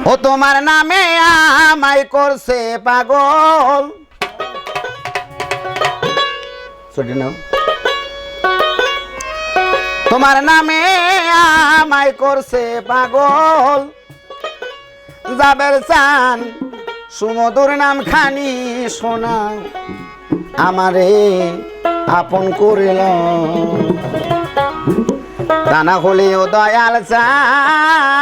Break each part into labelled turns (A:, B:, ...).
A: ও তোমার নামে আমায় করছে পাগল। ছুটি নাও। তোমার নামে আমায় করছে পাগল। যাবের চান সুমধুর নাম খানি শোনা আমারে আপন করিল। তা না হলেও দয়াল চান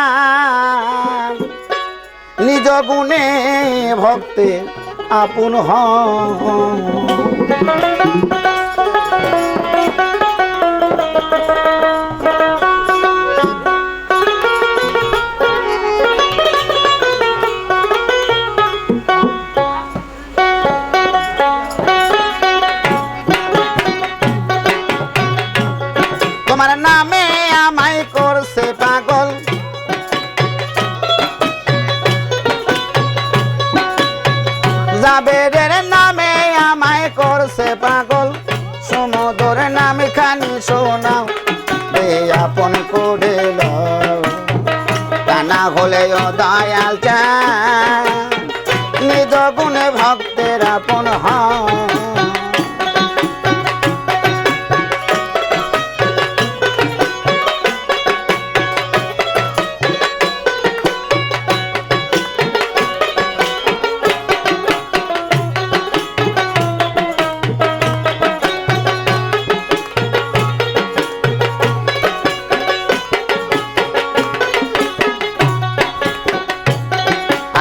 A: নিজ গুণে ভক্তে আপন হন। তোমার নামে আমায় করছে পাগল। জাবেরের নামে আমায় করছে পাগল। সমুদ্র নামে খানি শোনাও রে আপন করে লও। তা না হলেও দয়াল চান নিজ গুণে ভক্তের আপন হন।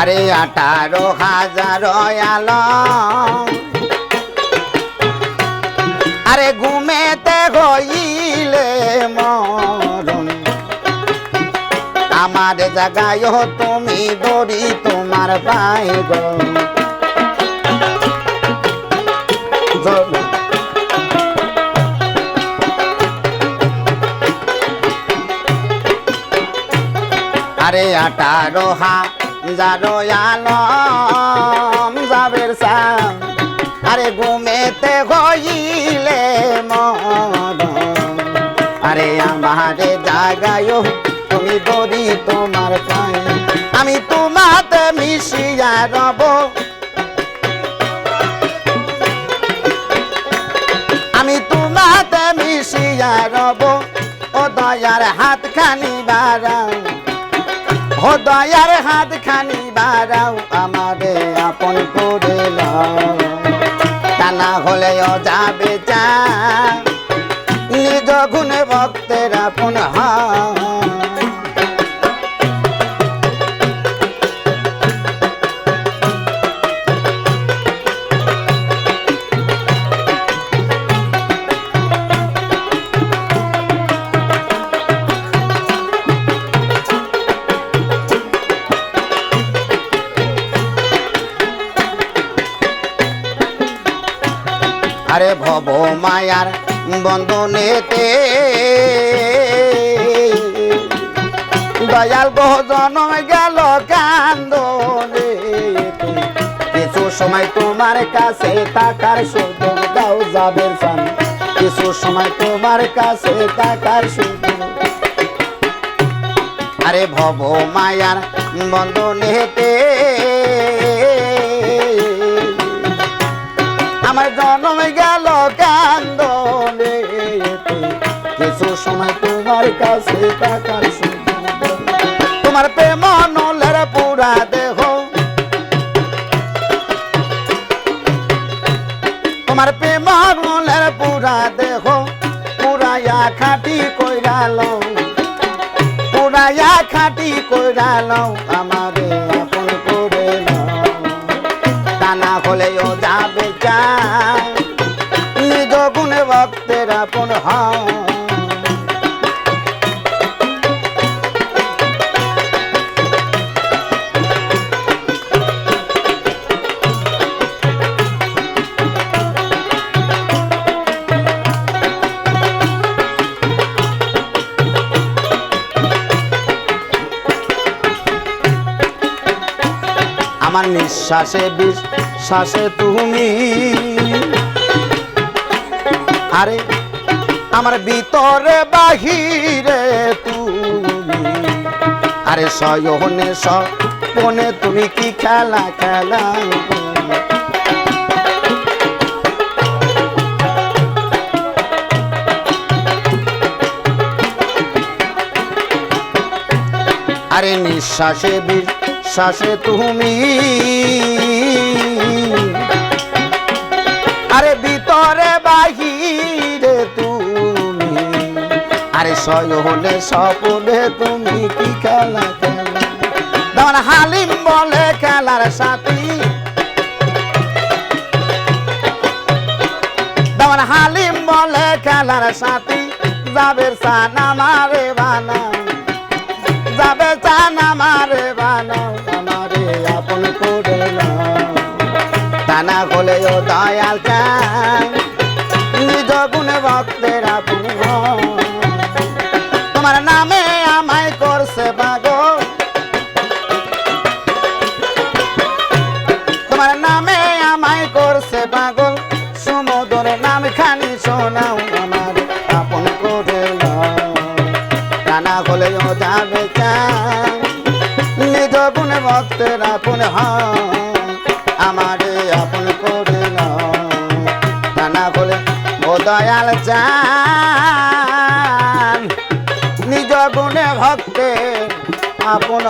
A: আরে 18,000 আলম আরে ঘুমেতে হইলে মরণ। আমার জায়গায় তুমি দড়ি তোমার পায়ে গো। আরে 18,000 আলম যাবের চান আরে ঘুমেতে হইলে মরণ। আরে আমার জায়গায় তুমি দড়ি তোমার পায়ে। আমি তোমাতে মিশিয়া রব। আমি তোমাতে মিশিয়া রব। ও দয়ার হাত খানি বাড়াও। ও দয়ার হাত খানি বাড়াও আমারে আপন করে লও। তা না হলেও যাবে চান নিজ গুণে ভক্তের আপন হন। আরে ভব মায়ার বন্ধনেতে দয়াল বহু জনম গেল কান্দনে। কিছু সময় তোমার কাছে থাকার সুযোগ দাও যাবের চান। কিছু সময় তোমার কাছে থাকার সুযোগ। আরে ভব মায়ার বন্ধনেতে আমার জন্ম গেল কান্দনে। কিছু সময় তোমার কাছে থাকার সুযোগ। তোমার প্রেম নলের পুরা দেহ। তোমার প্রেম নলের পুরা দেহ পুরাইয়া খাটি কইরা লও। পুরাইয়া খাটি কইরা লও আমারে আপন করে লও। তা না হলেও যাবে চান নিজ গুণে ভক্তের আপন হন। আমার নিঃশ্বাসে বিশ্বাসে তুমি। আরে আমার ভিতরে বাহিরে তুমি। আরে শয়নে গোপনে তুমি কি খেলা খেলা আরে নিঃশ্বাসে বিশ্বাসে তুমি আরে ভিতরে বাহিরে তুমি আরে সয়নে স্বপনে তুমি কি খেলা খেলা যেমন হালিম বলে খেলার সাথী যেমন হালিম বলে খেলার সাথী যাবে চান আমারে বানাও যাবে চান আমারে বানাও আমারে আপন করে নাও তা না হলে ও দয়াল চান নিজ গুণে ভক্তের আপন তোমার নামে আমায় করছে পাগল তোমার নামে আমায় করছে পাগল সমুদ্র নাম খানি শোনাও আমার আপন করে নাও তা না হলে ও যাবে চান নিজ গুণে ভক্তের আপন আমারে আপন করে নাও তা না হলে ও দয়াল চান নিজ গুণে ভক্তের আপন